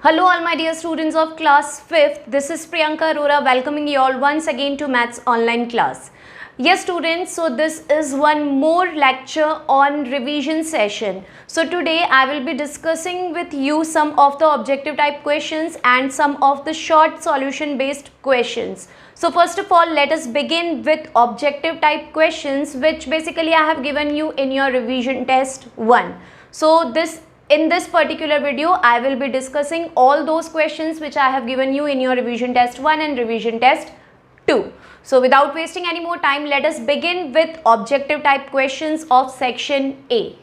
Hello all my dear students of class 5th. This is Priyanka Arora welcoming you all once again to Maths online class. Yes students, so this is one more lecture on revision session. So today I will be discussing with you some of the objective type questions and some of the short solution based questions. So first of all, let us begin with objective type questions, which basically I have given you in your revision test 1. So in this particular video, I will be discussing all those questions which I have given you in your revision test 1 and revision test 2. So without wasting any more time, let us begin with objective type questions of section A.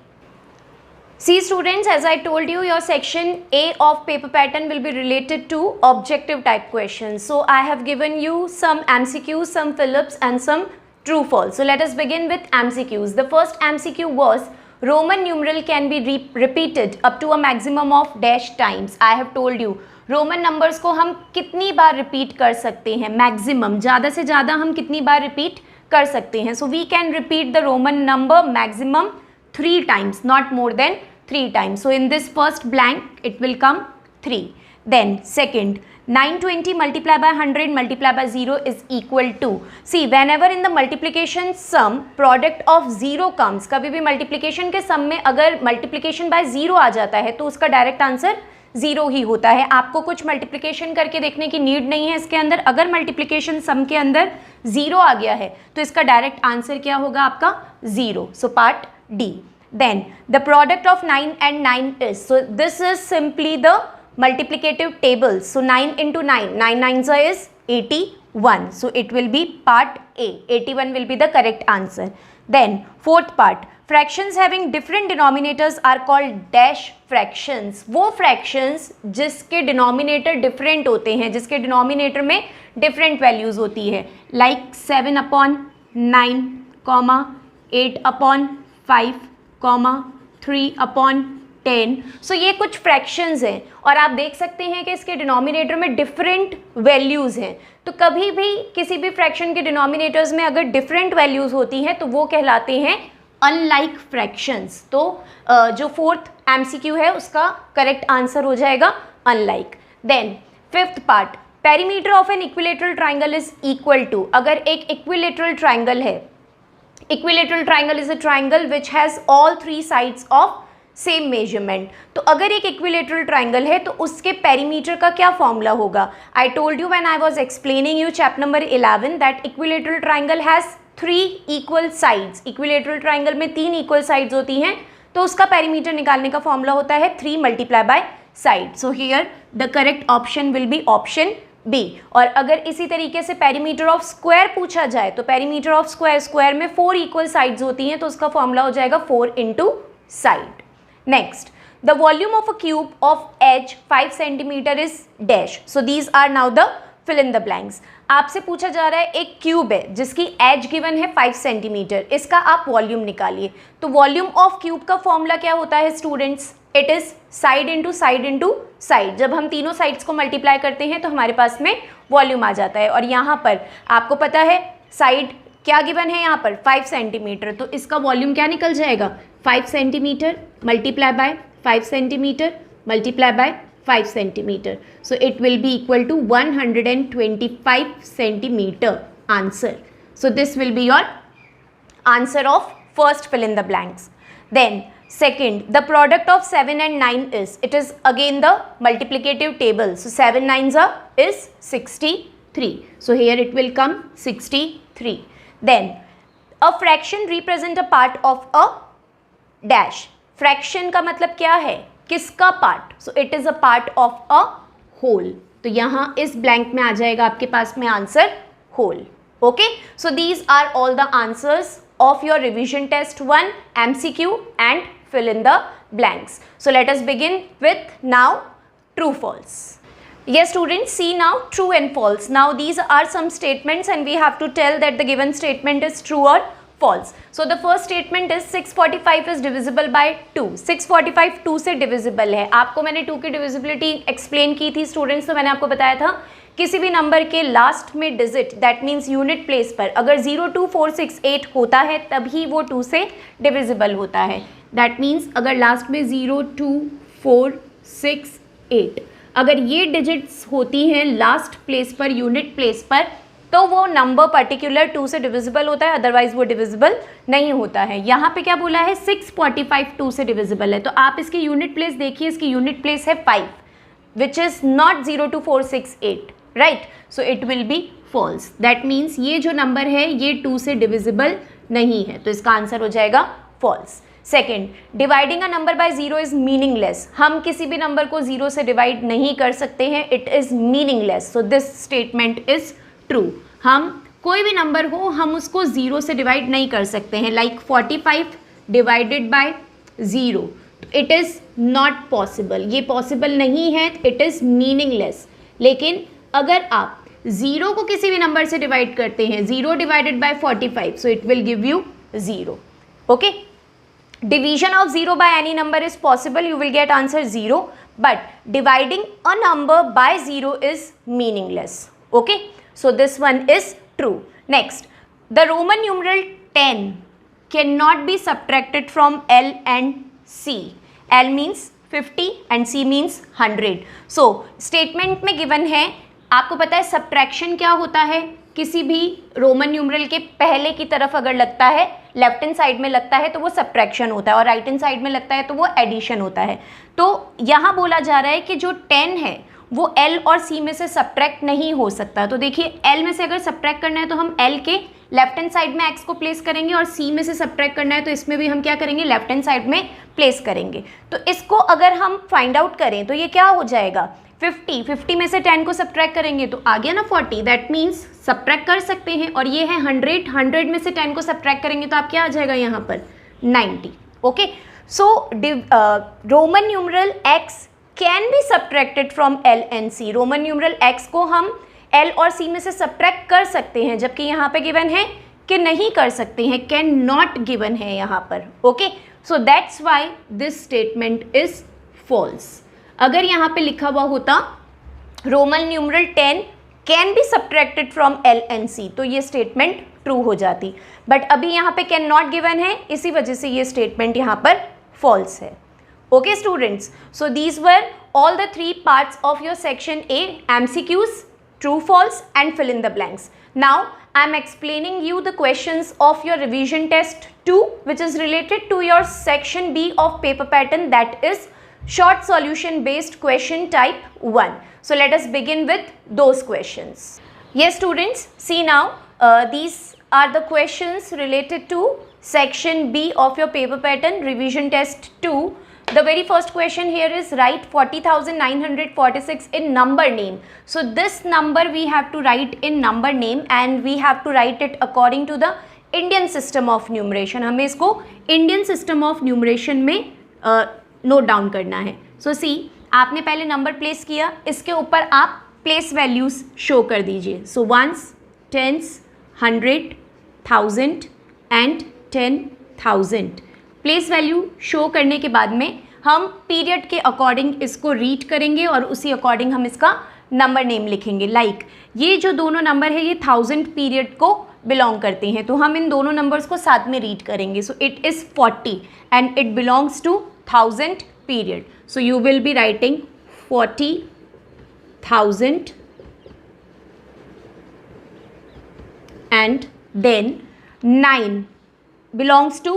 See students, as I told you, your section A of paper pattern will be related to objective type questions. So I have given you some MCQs, some fill-ups and some true false. So let us begin with MCQs. The first MCQ was Roman numeral can be repeated up to a maximum of dash times. I have told you Roman numbers को हम कितनी बार repeat कर सकते हैं, maximum ज़्यादा से ज़्यादा हम कितनी बार रिपीट कर सकते हैं. So we can repeat the Roman number maximum 3 times, not more than 3 times. So in this first blank it will come 3. Then second, 920 multiplied by 100 multiplied by 0 is equal to. See, whenever in the multiplication sum product of 0 comes, कभी भी multiplication के sum में अगर multiplication by 0 आ जाता है तो उसका direct answer 0 ही होता है. आपको कुछ मल्टीप्लिकेशन करके देखने की नीड नहीं है इसके अंदर. अगर मल्टीप्लिकेशन सम के अंदर 0 आ गया है तो इसका डायरेक्ट आंसर क्या होगा आपका 0. So part D. Then the product of 9 and 9 is, so this is simply the multiplicative table. So 9 into 9, 9 nines is 81. So it will be part A. 81 will be the correct answer. Then fourth part, fractions having different denominators are called dash fractions. वो fractions जिसके denominator different होते हैं, जिसके denominator में different values होती है, like 7 upon 9, 8 upon 5, 3 upon 10. So ये कुछ fractions हैं और आप देख सकते हैं कि इसके denominator में different values हैं. तो कभी भी किसी भी fraction के denominators में अगर different values होती हैं तो वो कहलाते हैं अनलाइक फ्रैक्शंस. तो जो फोर्थ MCQ है उसका करेक्ट आंसर हो जाएगा unlike. Then fifth part, perimeter of an equilateral triangle is equal to. अगर एक इक्विलेटरल ट्राइंगल है, equilateral triangle is a triangle which has all 3 sides of same measurement. तो अगर एक इक्विलेटरल ट्राइंगल है तो उसके पेरीमीटर का क्या फॉर्मूला होगा. I told you when I was explaining you chapter number 11 that equilateral triangle has 3 equal sides. Equilateral triangle में 3 इक्वल साइड्स होती हैं तो उसका पेरीमीटर निकालने का फॉर्मूला होता है 3 multiply by side. So here the correct option will be option B. और अगर इसी तरीके से पेरीमीटर ऑफ स्क्वायर पूछा जाए तो पेरीमीटर ऑफ स्क्वायर में 4 इक्वल साइड्स होती हैं तो उसका फॉर्मूला हो जाएगा 4 into side. Next, the volume of a cube of edge 5 centimetre is dash. So these are now the fill in the blanks. आपसे पूछा जा रहा है एक क्यूब है जिसकी एज गिवन है 5 सेंटीमीटर, इसका आप वॉल्यूम निकालिए. तो वॉल्यूम ऑफ क्यूब का फॉर्मूला क्या होता है students, it is side into side into side. जब हम तीनों साइड्स को मल्टीप्लाई करते हैं तो हमारे पास में वॉल्यूम आ जाता है. और यहाँ पर आपको पता है साइड क्या गिवन है यहाँ पर 5 सेंटीमीटर, तो इसका वॉल्यूम क्या निकल जाएगा 5 centimetre multiply by 5 centimetre multiply by 5 centimeter. So it will be equal to 125 centimeter answer. So this will be your answer of first fill in the blanks. Then second, the product of 7 and 9 is, it is again the multiplicative table. So 7 nines is 63. So here it will come 63. Then a fraction represent a part of a dash. Fraction का मतलब क्या है, किसका part. So it is a part of a whole. तो यहाँ इस blank में आ जाएगा आपके पास में answer whole. Okay, so these are all the answers of your revision test 1 MCQ and fill in the blanks. So let us begin with now true false. Yes students, see now true and false. Now these are some statements and we have to tell that the given statement is true or false. So the first statement is 645 is divisible by 2. 645 2 से divisible है. आपको मैंने 2 की divisibility explain की थी students, तो मैंने आपको बताया था किसी भी नंबर के लास्ट में digit that means unit place पर अगर 0, 2, 4, 6, 8 होता है तभी वो 2 से डिविजिबल होता है. दैट मीन्स अगर लास्ट में 0, 2, 4, 6, 8 अगर ये डिजिट्स होती हैं लास्ट प्लेस पर, यूनिट प्लेस पर, तो वो नंबर पर्टिकुलर 2 से डिविजिबल होता है, अदरवाइज वो डिविजिबल नहीं होता है। यहाँ पे क्या बोला है, 645 2 से डिविजिबल है, तो आप इसकी यूनिट प्लेस देखिए, इसकी यूनिट प्लेस है 5 which is not 0 to 468, right, so it will be false. That means ये जो नंबर है ये 2 से डिविजिबल नहीं है, तो इसका आंसर हो जाएगा false. Second, dividing a number by 0 is meaningless. हम किसी भी नंबर को 0 से डिवाइड नहीं कर सकते हैं, it is meaningless, so this statement is true. हम कोई भी नंबर हो हम उसको 0 से डिवाइड नहीं कर सकते हैं, like 45 divided by 0, it is not possible, ये पॉसिबल नहीं है, इट इज़ मीनिंगलेस। लेकिन अगर आप 0 को किसी भी नंबर से डिवाइड करते हैं, 0 divided by 45, so it will give you 0, okay. Division of 0 by any number is possible, you will get answer 0, but dividing a number by 0 is meaningless, okay, so this one is true. Next, the Roman numeral 10 cannot be subtracted from L and C. L means 50 and C means 100. So statement में given है, आपको पता है subtraction क्या होता है, किसी भी रोमन न्यूमरल के पहले की तरफ अगर लगता है, लेफ्ट हैंड साइड में लगता है तो वो सब्ट्रैक्शन होता है, और राइट हैंड साइड में लगता है तो वो एडिशन होता है। तो यहाँ बोला जा रहा है कि जो 10 है वो L और C में से सब्ट्रैक्ट नहीं हो सकता। तो देखिए L में से अगर सब्ट्रैक्ट करना है तो हम L के लेफ्ट हैंड साइड में x को प्लेस करेंगे, और C में से सब्ट्रैक्ट करना है तो इसमें भी हम क्या करेंगे, लेफ्ट हैंड साइड में प्लेस करेंगे। तो इसको अगर हम फाइंड आउट करें तो ये क्या हो जाएगा, 50 में से 10 को सब्ट्रैक्ट करेंगे तो आ गया ना 40, दैट मीन्स सब्ट्रैक्ट कर सकते हैं। और ये है 100 में से 10 को सब्ट्रैक्ट करेंगे तो आप क्या आ जाएगा यहाँ पर 90, okay. So Roman numeral x can be subtracted from L and C। Roman numeral x को हम L और C में से सब्ट्रैक्ट कर सकते हैं, जबकि यहाँ पे गिवन है कि नहीं कर सकते हैं, कैन नॉट गिवन है यहाँ पर, okay. So that's why this statement is false. अगर यहाँ पे लिखा हुआ होता Roman numeral 10 can be subtracted from L and C, तो ये स्टेटमेंट ट्रू हो जाती, बट अभी यहाँ पे कैन नॉट गिवन है, इसी वजह से ये स्टेटमेंट यहाँ पर फॉल्स है, okay students. So these were all the 3 parts of your section A, MCQs, true, false and fill in the blanks. Now I am explaining you the questions of your revision test 2, which is related to your section B of paper pattern, that is short solution based question type 1. So let us begin with those questions. Yes students, see now these are the questions related to section B of your paper pattern revision test 2. The very first question here is write 40,946 in number name. So this number we have to write in number name and we have to write it according to the Indian system of numeration. हमें इसको Indian system of numeration में note down करना है। सो सी, आपने पहले number place किया, इसके ऊपर आप प्लेस वैल्यूज़ शो कर दीजिए। सो 1s, 10s, 100, 1000 and 10,000। Place value show करने के बाद में हम पीरियड के अकॉर्डिंग इसको रीड करेंगे और उसी अकॉर्डिंग हम इसका नंबर नेम लिखेंगे। लाइक ये जो दोनों नंबर है ये 1000 पीरियड को बिलोंग करते हैं, तो हम इन दोनों नंबर्स को साथ में रीड करेंगे। So it is 40 and it belongs to 1000 period. So you will be writing 40,000 and then 9 belongs to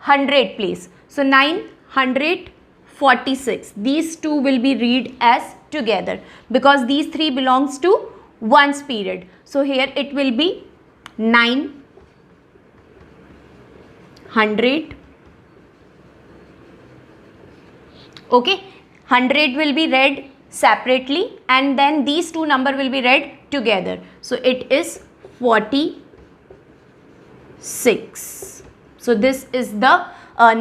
100 place. So 946. These two will be read as together because these three belongs to one's period. So here it will be 900. Okay, 100 will be read separately and then these two number will be read together. So it is 46. So this is the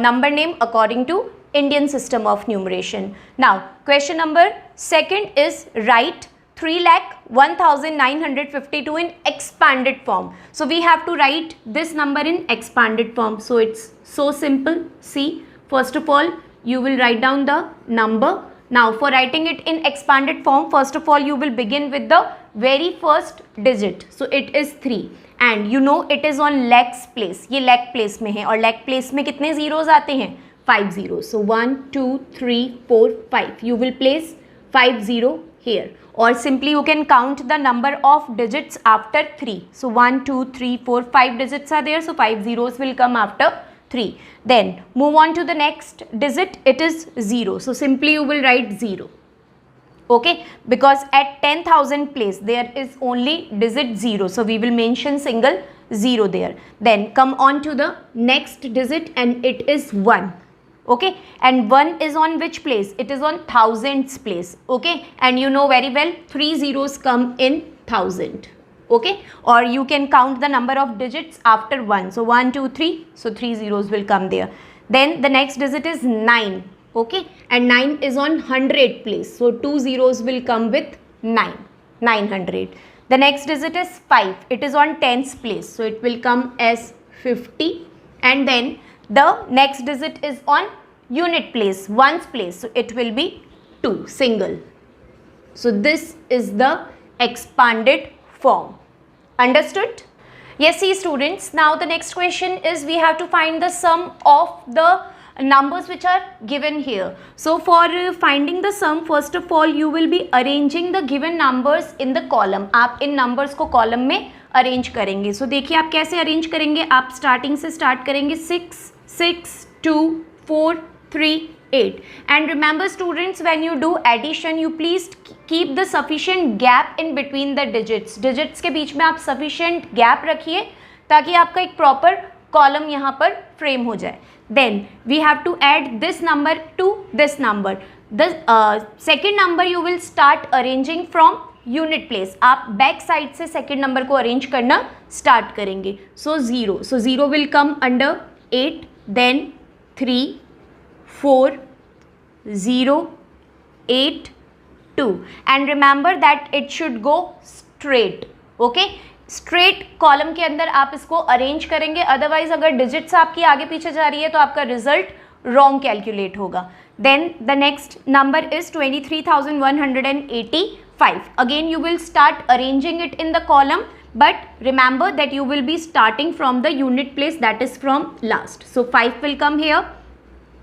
number name according to Indian system of numeration. Now question number 2 is write 3,01,952 in expanded form. So we have to write this number in expanded form. So it's so simple. See, first of all you will write down the number. Now for writing it in expanded form, first of all you will begin with the very first digit. So it is 3 and you know it is on lakhs place. ये lakh place में है और lakh place में कितने zeros आते हैं? 5 zeros. So 1 2 3 4 5. You will place 50 here. Or simply you can count the number of digits after 3. So 1, 2, 3, 4, 5 digits are there. So 5 zeros will come after 3. Then move on to the next digit. It is 0. So simply you will write 0. Okay, because at 10,000 place there is only digit 0. So we will mention single 0 there. Then come on to the next digit and it is 1. Okay, and 1 is on which place? It is on thousands place. Okay, and you know very well 3 zeros come in 1000. Okay, or you can count the number of digits after 1. So 1, 2, 3. So 3 zeros will come there. Then the next digit is 9. Okay, and 9 is on 100 place. So 2 zeros will come with 9. 900. The next digit is 5. It is on tens place. So it will come as 50. And then the next digit is on unit place, ones place. So it will be 2, single. So this is the expanded form. Understood? Yes, see students, now the next question is we have to find the sum of the numbers which are given here. So for finding the sum, first of all you will be arranging the given numbers in the column. आप इन numbers को column में arrange करेंगे. So देखिए आप कैसे arrange करेंगे. आप starting से start करेंगे 6, 6, 2, 4, 3, 8. And remember students, when you do addition, you please keep the sufficient gap in between the digits. Digits के बीच में आप sufficient gap रखिए ताकि आपका एक proper column यहाँ पर frame हो जाए. Then we have to add this number to this number. The second number you will start arranging from unit place. आप back side से second number को arrange करना start करेंगे. So 0. So 0 will come under 8. Then 3, 4, 0, 8, 2. And remember that it should go straight. Okay. Straight column के अंदर आप इसको arrange करेंगे. अदरवाइज अगर डिजिट्स आपकी आगे पीछे जा रही है तो आपका रिजल्ट रॉन्ग कैलकुलेट होगा. Then the next number is 23,185. Again you will start arranging it in the column, but remember that you will be starting from the unit place, that is from last. So 5 will come here,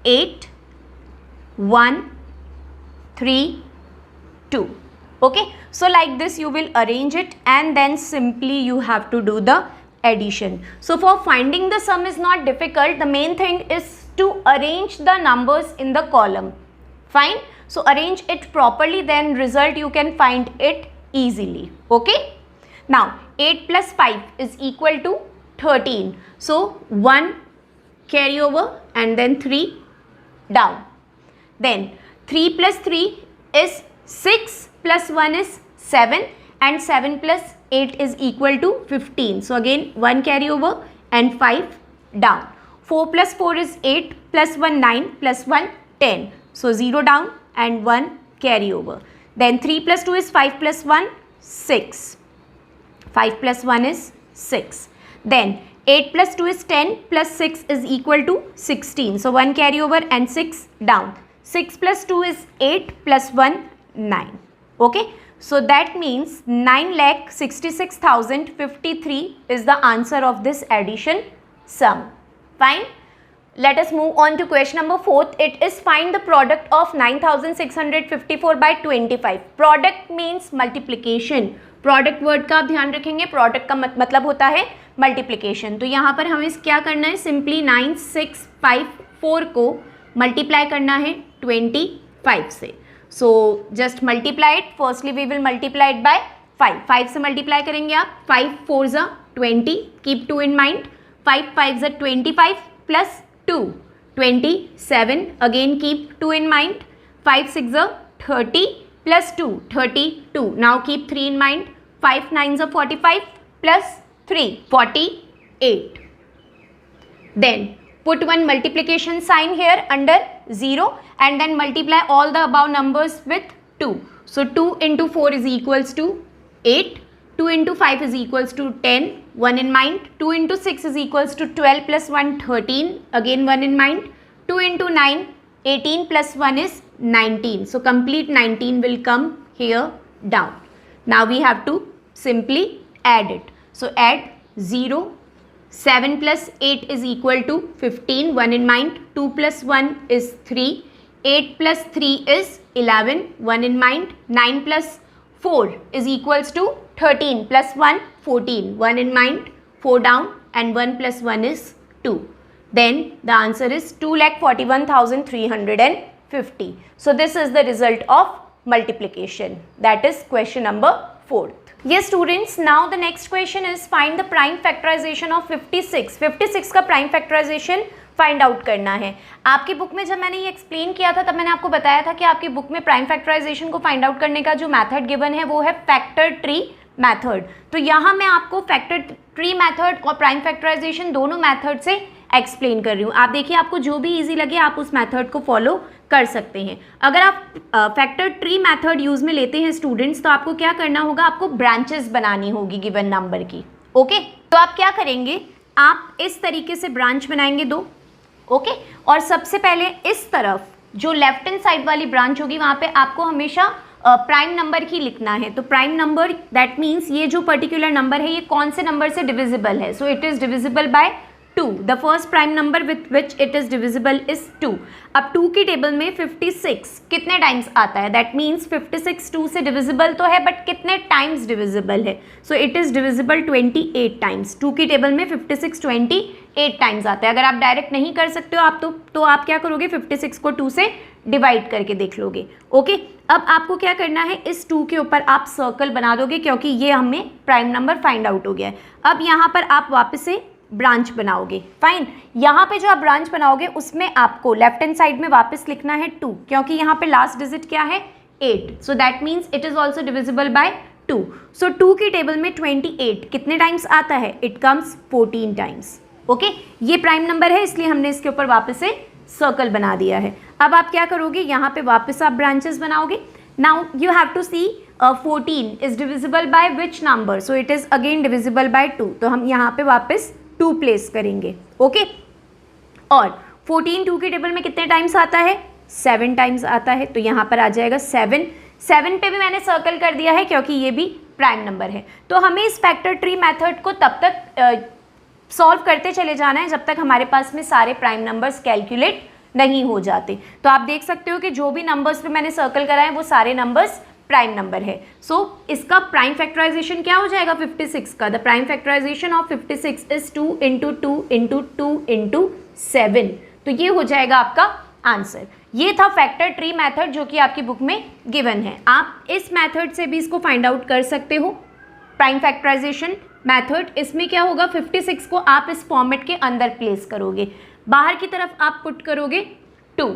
8, 1, 3, 2. Okay, so like this you will arrange it and then simply you have to do the addition. So for finding the sum is not difficult. The main thing is to arrange the numbers in the column. Fine. So arrange it properly, then result you can find it easily. Okay. Now 8 plus 5 is equal to 13. So 1 carry over and then 3 down. Then 3 plus 3 is 6. Plus 1 is 7 and 7 plus 8 is equal to 15. So again 1 carry over and 5 down. 4 plus 4 is 8 plus 1 9 plus 1 10. So 0 down and 1 carry over. Then 3 plus 2 is 5 plus 1 6. 5 plus 1 is 6. Then 8 plus 2 is 10 plus 6 is equal to 16. So 1 carry over and 6 down. 6 plus 2 is 8 plus 1 9. Okay, so that means 9,66,053 is the answer of this addition sum. Fine. Let us move on to question number 4. It is find the product of 9,654 by 25. Product means multiplication. Product word का आप ध्यान रखेंगे. Product का मतलब होता है multiplication. तो यहाँ पर हमें क्या करना है? Simply 9654 को multiply करना है 25 से. So just multiply it. Firstly we will multiply it by 5. 5 से multiply करेंगे आप. 5 4s are 20. Keep 2 in mind. 5 5s are 25 plus 2. 27. Again keep 2 in mind. 5 6s are 30 plus 2. 32. Now keep 3 in mind. 5 9s are 45 plus 3. 48. Then put one multiplication sign here under 0 and then multiply all the above numbers with 2. So 2 into 4 is equals to 8. 2 into 5 is equals to 10. 1 in mind. 2 into 6 is equals to 12 plus 1 13. Again 1 in mind. 2 into 9 18 plus 1 is 19. So complete 19 will come here down. Now we have to simply add it. So add 0. 7 plus 8 is equal to 15. 1 in mind. 2 plus 1 is 3. 8 plus 3 is 11, 1 in mind. 9 plus 4 is equals to 13 plus 1, 14, 1 in mind, 4 down, and 1 plus 1 is 2. Then the answer is 2,41,350. So this is the result of multiplication. That is question number 4. Yes students, now the next question is find the prime factorization of 56. 56 का prime factorization find out करना है. आपकी book में जब मैंने ये explain किया था तब मैंने आपको बताया था कि आपकी बुक में प्राइम फैक्टराइजेशन को फाइंड आउट करने का जो मेथड गिवन है वो है फैक्टर ट्री मेथड. तो यहाँ मैं आपको फैक्टर ट्री मेथड और प्राइम फैक्टराइजेशन दोनों मेथड से एक्सप्लेन कर रही हूँ. आप देखिए, आपको जो भी इजी लगे आप उस मेथड को फॉलो कर सकते हैं. अगर आप फैक्टर ट्री मेथड यूज़ में लेते हैं स्टूडेंट्स, तो आपको क्या करना होगा, आपको ब्रांचेस बनानी होगी गिवन नंबर की. ओके, तो आप क्या करेंगे, आप इस तरीके से ब्रांच बनाएंगे 2. ओके, और सबसे पहले इस तरफ जो लेफ्ट हैंड साइड वाली ब्रांच होगी वहाँ पे आपको हमेशा प्राइम नंबर ही लिखना है. तो प्राइम नंबर दैट मीन्स ये जो पर्टिकुलर नंबर है ये कौन से नंबर से डिविजिबल है. सो it is divisible by 2. The first prime number with which it is divisible is 2. अब 2 की टेबल में 56 कितने टाइम्स आता है, दैट मीन्स 56 2 से डिविजिबल तो है बट कितने टाइम्स डिविजिबल है. सो इट इज़ डिविजिबल 28 टाइम्स. 2 की टेबल में 56 28 टाइम्स आता है. अगर आप डायरेक्ट नहीं कर सकते हो आप तो आप क्या करोगे, 56 को 2 से डिवाइड करके देख लोगे. ओके, अब आपको क्या करना है, इस 2 के ऊपर आप सर्कल बना दोगे क्योंकि ये हमें प्राइम नंबर फाइंड आउट हो गया है. अब यहाँ पर आप वापस से ब्रांच बनाओगे. फाइन, यहाँ पे जो आप ब्रांच बनाओगे उसमें आपको लेफ्ट हैंड साइड में वापस लिखना है 2 क्योंकि यहाँ पे लास्ट डिजिट क्या है 8. So that means it is also divisible by 2. सो 2 की टेबल में 28 कितने टाइम्स आता है, इट कम्स 14 टाइम्स. ओके, ये प्राइम नंबर है इसलिए हमने इसके ऊपर वापस से सर्कल बना दिया है. अब आप क्या करोगे, यहाँ पे वापस आप ब्रांचेस बनाओगे. Now you have to see 14 is divisible by which number. So it is again divisible by 2. तो हम यहाँ पे वापस 2 प्लेस करेंगे. ओके, और 14 2 की टेबल में कितने टाइम्स आता है, 7 टाइम्स आता है. तो यहाँ पर आ जाएगा 7. 7 पे भी मैंने सर्कल कर दिया है क्योंकि ये भी प्राइम नंबर है. तो हमें इस फैक्टर ट्री मेथड को तब तक सॉल्व करते चले जाना है जब तक हमारे पास में सारे प्राइम नंबर्स कैलकुलेट नहीं हो जाते. तो आप देख सकते हो कि जो भी नंबर्स पे मैंने सर्कल करा है वो सारे नंबर्स प्राइम नंबर है. सो इसका प्राइम फैक्टराइजेशन क्या हो जाएगा 56 का. The prime factorisation of 56 is 2 into 2 into 2 into 7. तो ये हो जाएगा आपका आंसर. ये था फैक्टर ट्री मेथड जो कि आपकी बुक में गिवन है. आप इस मेथड से भी इसको फाइंड आउट कर सकते हो. प्राइम फैक्टराइजेशन मेथड, इसमें क्या होगा, 56 को आप इस फॉर्मेट के अंदर प्लेस करोगे, बाहर की तरफ आप पुट करोगे 2.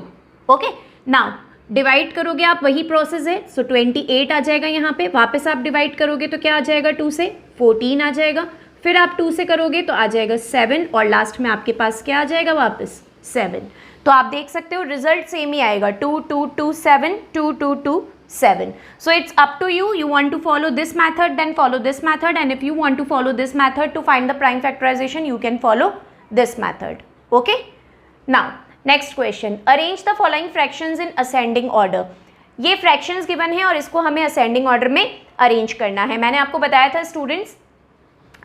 ओके, नाउ डिवाइड करोगे आप, वही प्रोसेस है. सो 28 आ जाएगा यहाँ पे, वापस आप डिवाइड करोगे तो क्या आ जाएगा 2 से 14 आ जाएगा. फिर आप 2 से करोगे तो आ जाएगा 7 और लास्ट में आपके पास क्या आ जाएगा वापस 7. तो आप देख सकते हो रिजल्ट सेम ही आएगा 2 2 2 7 2 2 2 7. So it's up to you. You want to follow this method, then follow this method, and if you want to follow this method to find the prime factorization, you can follow this method. Okay? Now, next question. Arrange the following fractions in ascending order. ये fractions given है और इसको हमें ascending order में arrange करना है. मैंने आपको बताया था students,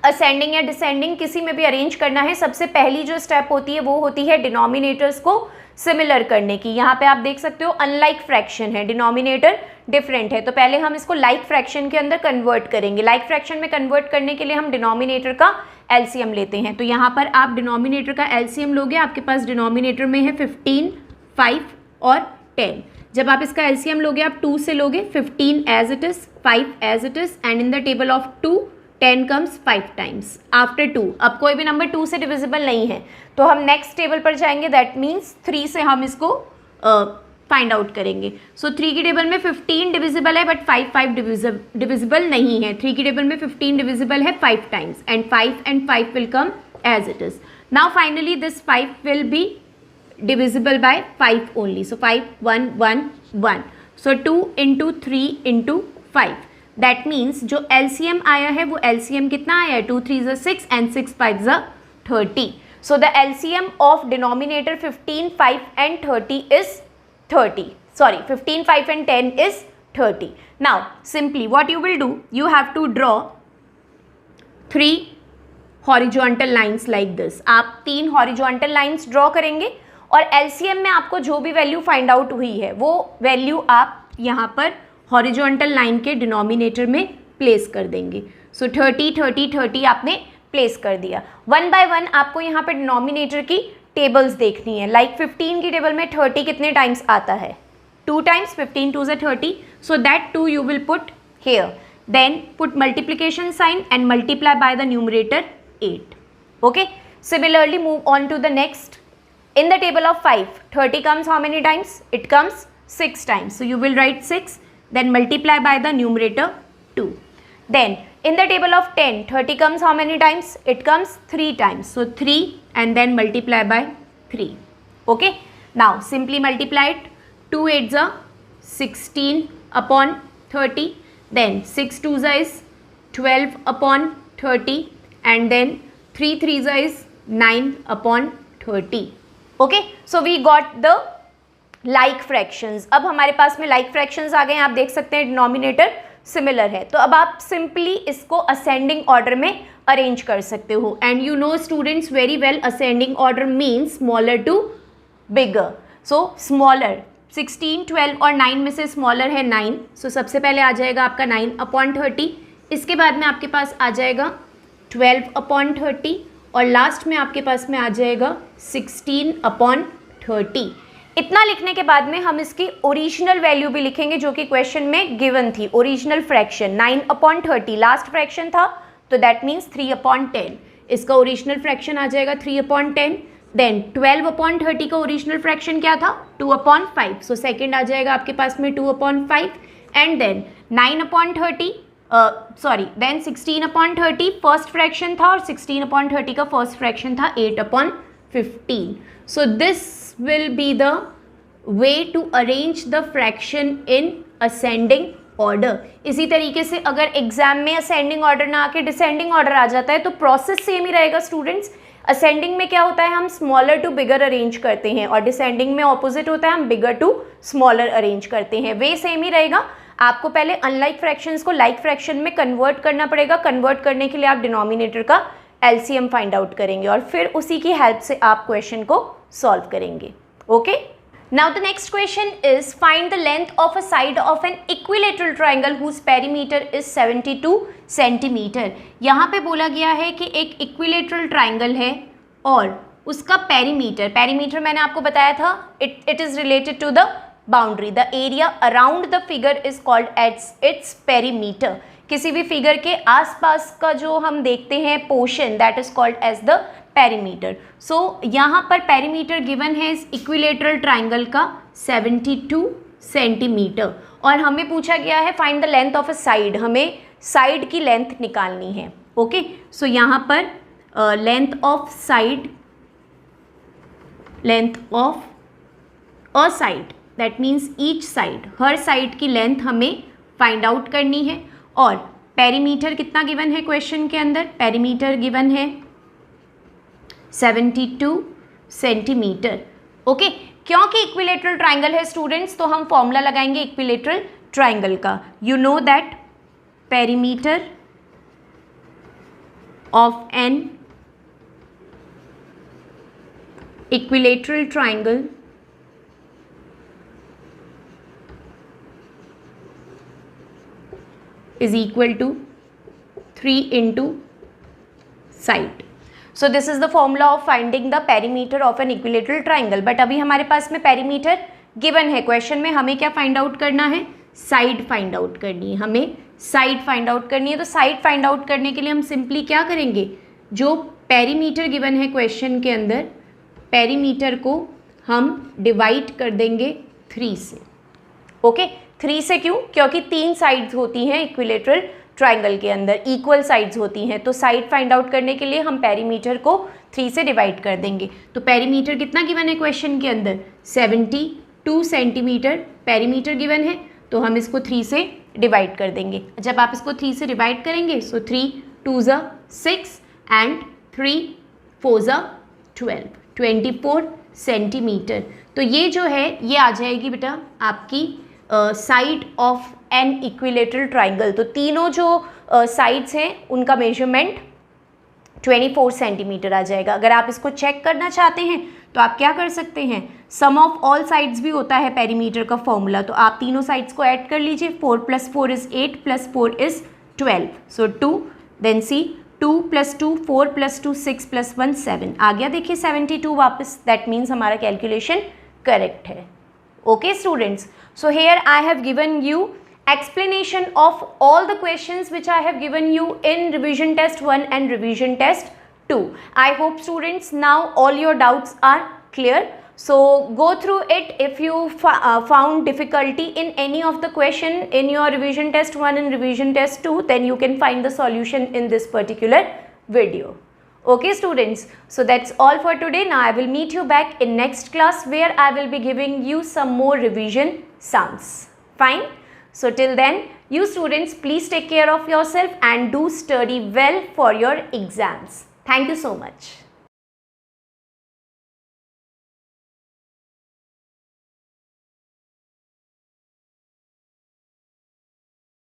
ascending या descending किसी में भी arrange करना है, सबसे पहली जो step होती है वो होती है denominators को सिमिलर करने की. यहाँ पे आप देख सकते हो अनलाइक फ्रैक्शन है, डिनोमिनेटर डिफरेंट है, तो पहले हम इसको लाइक फ्रैक्शन के अंदर कन्वर्ट करेंगे. लाइक फ्रैक्शन में कन्वर्ट करने के लिए हम डिनोमिनेटर का एलसीएम लेते हैं. तो यहाँ पर आप डिनोमिनेटर का एलसीएम लोगे, आपके पास डिनोमिनेटर में है 15 5 और 10. जब आप इसका एलसीएम लोगे आप 2 से लोगे, 15 as it is, 5 as it is, and in the table of 2 10 comes 5 times after 2. अब कोई भी नंबर 2 से डिविजिबल नहीं है तो हम नेक्स्ट टेबल पर जाएंगे, दैट मीन्स 3 से हम इसको फाइंड आउट करेंगे. सो 3 की टेबल में 15 डिविजिबल है बट 5 डिविजिबल नहीं है. 3 की टेबल में 15 डिविजिबल है 5 times, and 5 will come as it is. Now finally this 5 will be divisible by 5 only. So 5 1 1 1. So 2 into 3 into 5. That means जो LCM आया है वो LCM कितना आया है, 2 3 is 6 and 6 5 is 30. So the LCM of denominator 15 5 and 30 is 30. Sorry, 15 5 and 10 is 30. Now simply what you will do, you have to draw 3 horizontal lines like this. आप 3 horizontal lines draw करेंगे और LCM में आपको जो भी value find out हुई है वो वैल्यू आप यहाँ पर हॉरिजॉन्टल लाइन के डिनोमिनेटर में प्लेस कर देंगे। सो 30 30 30 आपने प्लेस कर दिया। 1 बाय 1 आपको यहाँ पे डिनोमिनेटर की टेबल्स देखनी है। लाइक 15 की टेबल में 30 कितने टाइम्स आता है? 2 times, 15 2 is 30, so that 2 you will put here. Then put multiplication sign and multiply by the numerator 8. Okay, similarly move on to the next. In the table of 5, 30 comes how many times? It comes 6 times, so you will write 6, then multiply by the numerator 2. Then in the table of 10, 30 comes how many times? It comes 3 times, so 3 and then multiply by 3. Okay, now simply multiply it. 2 8s are 16 upon 30, then 6 2s is 12 upon 30, and then 3 3s is 9 upon 30. Okay, so we got the like fractions. अब हमारे पास में like fractions आ गए हैं, आप देख सकते हैं denominator similar है, तो अब आप सिंपली इसको असेंडिंग ऑर्डर में अरेंज कर सकते हो। And you know students very well ascending order means smaller to bigger. So smaller 16 12 और 9 में से स्मॉलर है 9, सो सबसे पहले आ जाएगा आपका 9 अपॉन 30, इसके बाद में आपके पास आ जाएगा 12 अपॉन 30 और लास्ट में आपके पास में आ जाएगा 16 अपॉन 30। इतना लिखने के बाद में हम इसकी ओरिजिनल वैल्यू भी लिखेंगे जो कि क्वेश्चन में गिवन थी। Original fraction 9 upon 30 last fraction था, तो दैट मीन्स 3 अपॉन 10, इसका ओरिजिनल फ्रैक्शन आ जाएगा 3 अपॉन 10। देन 12 अपॉन 30 का ओरिजिनल फ्रैक्शन क्या था? 2 अपॉन 5, सो सेकेंड आ जाएगा आपके पास में 2 upon 5, and then 9 upon 30 then 16 upon 30 first fraction था और 16 अपॉन 30 का फर्स्ट फ्रैक्शन था 8 upon 15। So this will be the way to arrange the fraction in ascending order. इसी तरीके से अगर एग्जाम में असेंडिंग ऑर्डर ना आके डिसेंडिंग ऑर्डर आ जाता है तो प्रोसेस सेम ही रहेगा स्टूडेंट्स। असेंडिंग में क्या होता है, हम स्मॉलर टू बिगर अरेंज करते हैं, और डिसेंडिंग में ऑपोजिट होता है, हम बिगर टू स्मॉलर अरेंज करते हैं। वे सेम ही रहेगा। आपको पहले अनलाइक फ्रैक्शंस को लाइक फ्रैक्शन में कन्वर्ट करना पड़ेगा। कन्वर्ट करने के लिए आप डिनोमिनेटर का एलसीएम फाइंड आउट करेंगे और फिर उसी की हेल्प से आप क्वेश्चन को सॉल्व करेंगे। Okay, now the next question is find the length of a side of an equilateral triangle whose perimeter is 72 centimetre. यहाँ पे बोला गया है कि एक इक्विलेटरल ट्राइंगल है और उसका पेरीमीटर, पेरीमीटर मैंने आपको बताया था it is related to the boundary, the area around the figure is called as its perimeter. किसी भी फिगर के आसपास का जो हम देखते हैं portion, that is called as the perimeter. So यहाँ पर पेरीमीटर गिवन है इस इक्विलेटरल ट्राइंगल का 72 सेंटीमीटर, और हमें पूछा गया है find the length of a side, हमें साइड की लेंथ निकालनी है। ओके, सो यहाँ पर length of side, length of a side that means each side, her side की लेंथ हमें फाइंड आउट करनी है। और पेरीमीटर कितना गिवन है क्वेश्चन के अंदर? पेरीमीटर गिवन है 72 सेंटीमीटर। ओके, क्योंकि इक्विलेटरल ट्राइंगल है स्टूडेंट्स तो हम फॉर्मूला लगाएंगे इक्विलेटरल ट्राइंगल का। You know that perimeter of an equilateral triangle is equal to 3 into side. So this is the formula of finding the perimeter of an equilateral triangle. But अभी हमारे पास में perimeter given है question में, हमें क्या find out करना है? Side find out करनी है, हमें साइड फाइंड आउट करनी है। तो साइड फाइंड आउट करने के लिए हम सिंपली क्या करेंगे, जो पेरीमीटर गिवन है क्वेश्चन के अंदर, पेरीमीटर को हम डिवाइड कर देंगे 3 से। ओके, 3 से क्यों? क्योंकि 3 साइड्स होती हैं इक्विलेटरल ट्राइंगल के अंदर, इक्वल साइड्स होती हैं, तो साइड फाइंड आउट करने के लिए हम पेरीमीटर को 3 से डिवाइड कर देंगे। तो पेरीमीटर कितना गिवन है क्वेश्चन के अंदर? 72 सेंटीमीटर पेरीमीटर गिवन है, तो हम इसको 3 से डिवाइड कर देंगे। जब आप इसको 3 से डिवाइड करेंगे, सो 3 2s are 6 and 3 4s are 12, 24 centimetre. तो ये जो है ये आ जाएगी बेटा आपकी side of an equilateral triangle. तो तीनों जो साइड्स हैं उनका मेजरमेंट 24 सेंटीमीटर आ जाएगा। अगर आप इसको चेक करना चाहते हैं तो आप क्या कर सकते हैं, सम ऑफ ऑल साइड्स भी होता है पेरीमीटर का फॉर्मूला, तो आप तीनों साइड्स को ऐड कर लीजिए. 4 + 4 is 8 + 4 is 12. So 2, then see 2 + 2 4 + 2 6 + 1 7. आ गया देखिए 72 वापस. दैट मीन्स हमारा कैलकुलेशन करेक्ट है. Okay students, so here I have given you explanation of all the questions which I have given you in revision test 1 and revision test 2. I hope students now all your doubts are clear. So go through it. If you found difficulty in any of the question in your revision test 1 and revision test 2, then you can find the solution in this particular video. Okay students, so that's all for today. Now I will meet you back in next class where I will be giving you some more revision sums. Fine? So till then, you students please take care of yourself and do study well for your exams. Thank you so much.